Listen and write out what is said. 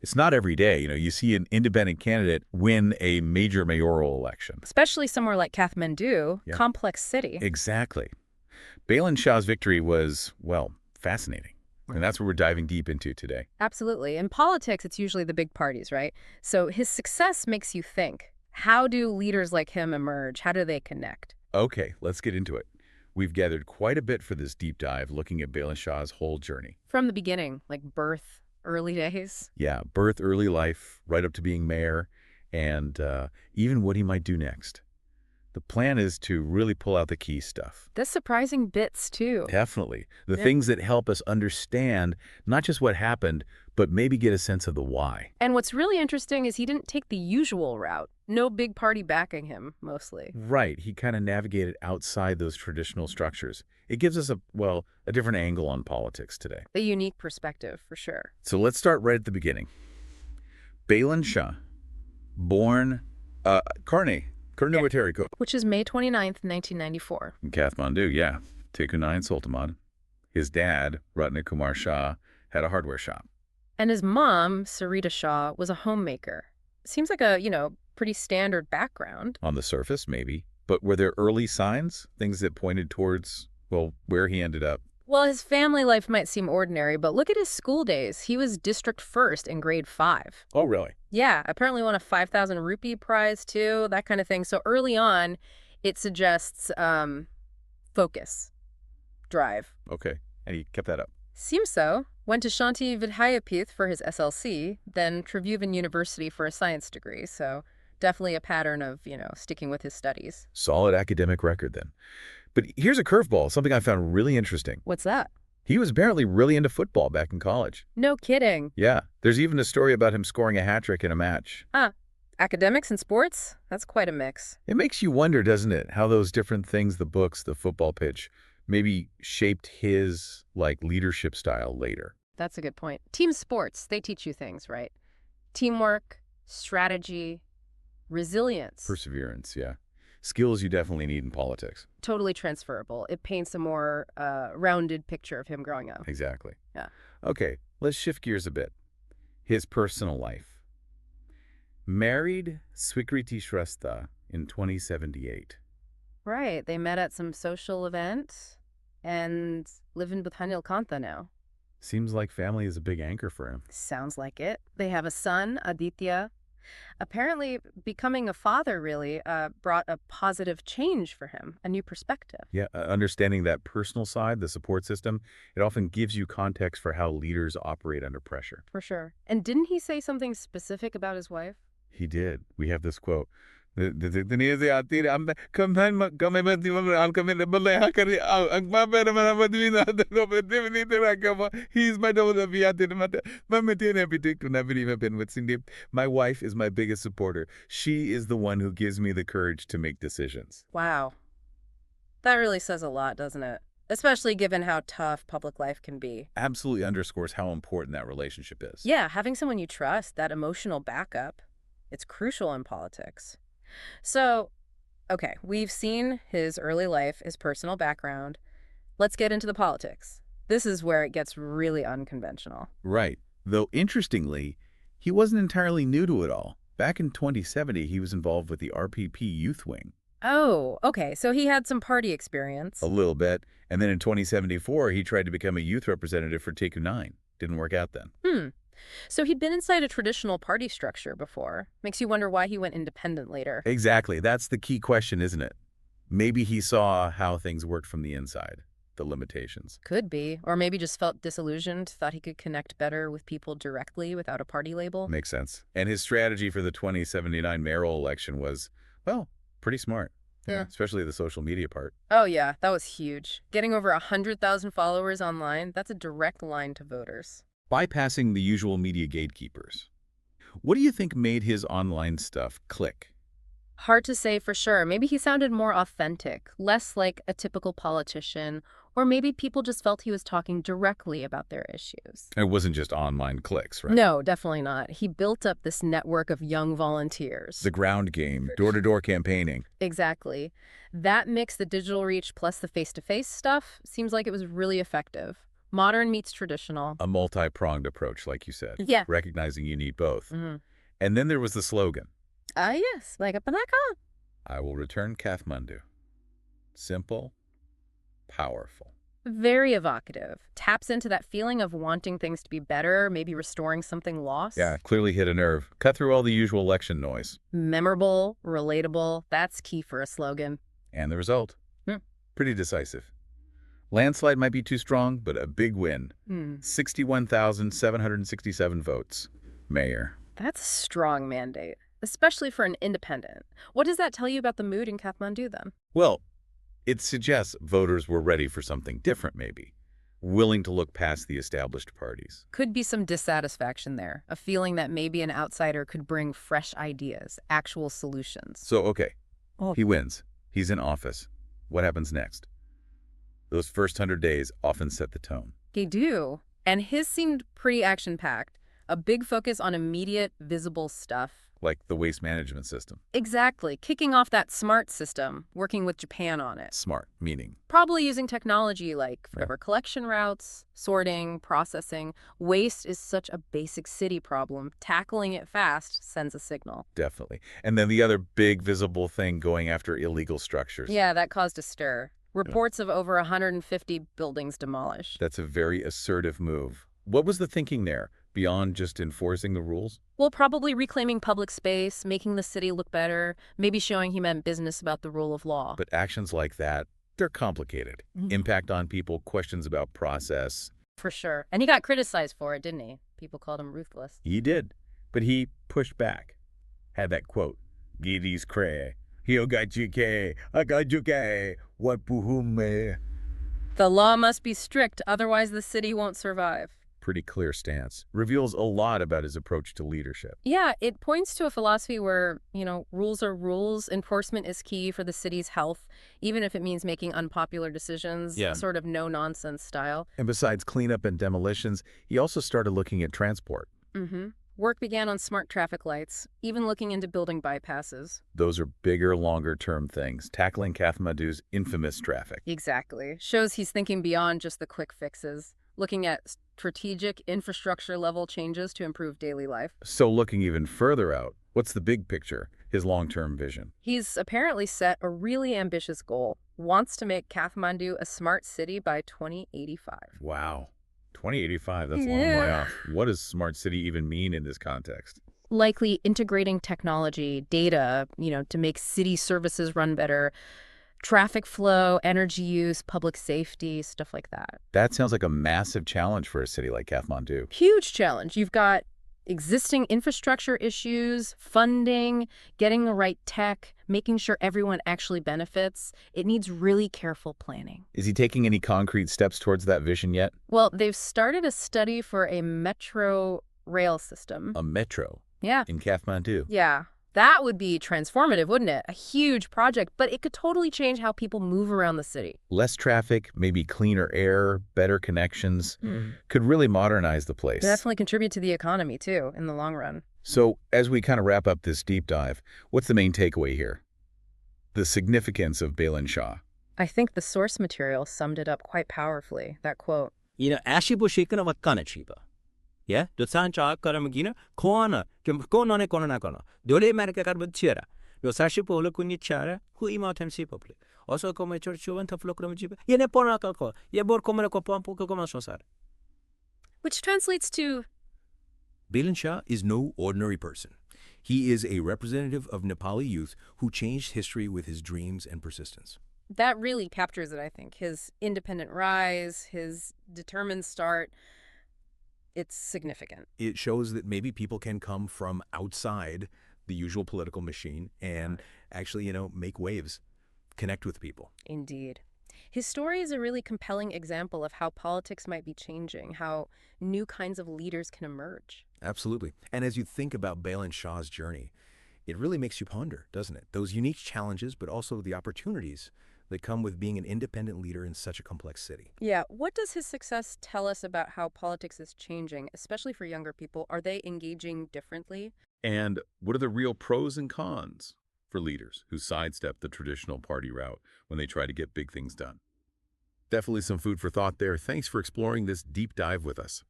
It's not every day, you see an independent candidate win a major mayoral election. Especially somewhere like Kathmandu, Yeah, complex city. exactly. Balen Shah's victory was, well, fascinating. And Right. that's what we're diving deep into today. Absolutely. In politics, it's usually the big parties, right? So his success makes you think, how do leaders like him emerge? How do they connect? Okay, let's get into it. We've gathered quite a bit for this deep dive looking at Balen Shah's whole journey. From the beginning, like birth, early days. Yeah, birth, early life, right up to being mayor, and even what he might do next. The plan is to really pull out the key stuff. The surprising bits, too. Definitely. The Yeah. things that help us understand not just what happened, but maybe get a sense of the why. And what's really interesting is he didn't take the usual route. No big party backing him, mostly. Right. He kind of navigated outside those traditional structures. It gives us a different angle on politics today. A unique perspective, for sure. So let's start right at the beginning. Balen Shah, born Karne Watarico Which is May 29th, 1994. in Kathmandu, yeah. Teku 9 Sultamad. His dad, Ratna Kumar Shah, had a hardware shop. And his mom, Sarita Shah, was a homemaker. Seems like a, pretty standard background. On the surface, maybe. But were there early signs? Things that pointed towards, well, where he ended up? Well, his family life might seem ordinary, but look at his school days. He was district first in grade 5. Oh, really? Yeah, apparently won a 5,000 rupee prize too, that kind of thing. So early on, it suggests focus, drive. Okay. And he kept that up. Seems so. Went to Shanti Vidyapeeth for his SLC, then Tribhuvan University for a science degree. So definitely a pattern of, sticking with his studies. Solid academic record then. But here's a curveball, something I found really interesting. What's that? He was apparently really into football back in college. No kidding. Yeah. There's even a story about him scoring a hat trick in a match. Huh. Academics and sports? That's quite a mix. It makes you wonder, doesn't it, how those different things, the books, the football pitch, maybe shaped his, leadership style later. That's a good point. Team sports, they teach you things, right? Teamwork, strategy, resilience. Perseverance, yeah. Skills you definitely need in politics. Totally transferable. It paints a more rounded picture of him growing up. Exactly. Yeah. Okay, let's shift gears a bit. His personal life. Married Swikriti Shrestha in 2078. Right. They met at some social event and live in Buthanil Kantha now. Seems like family is a big anchor for him. Sounds like it. They have a son, Aditya. Apparently, becoming a father really brought a positive change for him, a new perspective. Yeah, understanding that personal side, the support system, it often gives you context for how leaders operate under pressure. For sure. And didn't he say something specific about his wife? He did. We have this quote. He's my wife is my biggest supporter. She is the one who gives me the courage to make decisions. Wow. That really says a lot, doesn't it? Especially given how tough public life can be. Absolutely underscores how important that relationship is. Yeah, having someone you trust, that emotional backup, it's crucial in politics. So, okay, we've seen his early life, his personal background. Let's get into the politics. This is where it gets really unconventional. Right. Though, interestingly, he wasn't entirely new to it all. Back in 2070, he was involved with the RPP youth wing. Oh, okay, so he had some party experience. A little bit. And then in 2074, he tried to become a youth representative for Teku 9. Didn't work out then. So he'd been inside a traditional party structure before. Makes you wonder why he went independent later. Exactly. That's the key question, isn't it? Maybe he saw how things worked from the inside, the limitations. Could be. Or maybe just felt disillusioned, thought he could connect better with people directly without a party label. Makes sense. And his strategy for the 2079 mayoral election was, well, pretty smart. Yeah. Especially the social media part. Oh, yeah, that was huge. Getting over 100,000 followers online, that's a direct line to voters. Bypassing the usual media gatekeepers. What do you think made his online stuff click? Hard to say for sure. Maybe he sounded more authentic, less like a typical politician, or maybe people just felt he was talking directly about their issues. It wasn't just online clicks, right? No, definitely not. He built up this network of young volunteers. The ground game, door-to-door campaigning. Exactly. That mix, the digital reach plus the face-to-face stuff, seems like it was really effective. Modern meets traditional. A multi-pronged approach, like you said, Yeah. recognizing you need both. Mm-hmm. And then there was the slogan, Ah, yes, like a panaka. I will return Kathmandu. Simple, powerful. Very evocative. Taps into that feeling of wanting things to be better, maybe restoring something lost. Yeah, clearly hit a nerve. Cut through all the usual election noise. Memorable, relatable. That's key for a slogan. And the result? Hmm. Pretty decisive. Landslide might be too strong, but a big win. 61,767 votes. Mayor. That's a strong mandate, especially for an independent. What does that tell you about the mood in Kathmandu, then? Well, it suggests voters were ready for something different, maybe. Willing to look past the established parties. Could be some dissatisfaction there, a feeling that maybe an outsider could bring fresh ideas, actual solutions. So, okay, Oh. he wins. He's in office. What happens next? Those first 100 days often set the tone. They do. And his seemed pretty action-packed. A big focus on immediate, visible stuff. Like the waste management system. Exactly. Kicking off that SMART system, working with Japan on it. Smart, meaning. Probably using technology like forever collection routes, sorting, processing. Waste is such a basic city problem. Tackling it fast sends a signal. Definitely. And then the other big visible thing, going after illegal structures. Yeah, that caused a stir. Reports of over 150 buildings demolished. That's a very assertive move. What was the thinking there, beyond just enforcing the rules? Well, probably reclaiming public space, making the city look better, maybe showing he meant business about the rule of law. But actions like that, they're complicated. Impact on people, questions about process. For sure. And he got criticized for it, didn't he? People called him ruthless. He did. But he pushed back. Had that quote, Giddy's cray. Hiogajuke, Agajuke, Wapuhume. The law must be strict, otherwise the city won't survive. Pretty clear stance. Reveals a lot about his approach to leadership. Yeah, it points to a philosophy where, rules are rules. Enforcement is key for the city's health, even if it means making unpopular decisions, Yeah. sort of no-nonsense style. And besides cleanup and demolitions, he also started looking at transport. Work began on smart traffic lights, even looking into building bypasses. Those are bigger, longer-term things, tackling Kathmandu's infamous traffic. Exactly. Shows he's thinking beyond just the quick fixes, looking at strategic infrastructure-level changes to improve daily life. So looking even further out, what's the big picture, his long-term vision? He's apparently set a really ambitious goal, wants to make Kathmandu a smart city by 2085. Wow. 2085, that's a long way off. What does smart city even mean in this context? Likely integrating technology, data, to make city services run better, traffic flow, energy use, public safety, stuff like that. That sounds like a massive challenge for a city like Kathmandu. Huge challenge. You've got existing infrastructure issues, funding, getting the right tech, making sure everyone actually benefits. It needs really careful planning. Is he taking any concrete steps towards that vision yet? Well, they've started a study for a metro rail system. A metro? Yeah. In Kathmandu? Yeah. That would be transformative, wouldn't it? A huge project, but it could totally change how people move around the city. Less traffic, maybe cleaner air, better connections. Could really modernize the place. Definitely contribute to the economy, too, in the long run. So, as we kind of wrap up this deep dive, what's the main takeaway here? The significance of Balen Shah. I think the source material summed it up quite powerfully, that quote. Ashibo shikana wakana chiba. Yeah, the Sancha Karamagina, Kona, Konone Konakona, Dole America Carbutiera, the Sashipo Lukunichara, who ematem sipopli. Also come a church of Flocromajiba, Yeneponaka, Yabor Comerico Pompo Comasosar. Which translates to... Balen Shah is no ordinary person. He is a representative of Nepali youth who changed history with his dreams and persistence. That really captures it, I think. His independent rise, his determined start. It's significant. It shows that maybe people can come from outside the usual political machine and actually, make waves, connect with people. Indeed. His story is a really compelling example of how politics might be changing, how new kinds of leaders can emerge. Absolutely. And as you think about Balen Shah's journey, it really makes you ponder, doesn't it? Those unique challenges, but also the opportunities that come with being an independent leader in such a complex city. Yeah. What does his success tell us about how politics is changing, especially for younger people? Are they engaging differently? And what are the real pros and cons for leaders who sidestep the traditional party route when they try to get big things done? Definitely some food for thought there. Thanks for exploring this deep dive with us.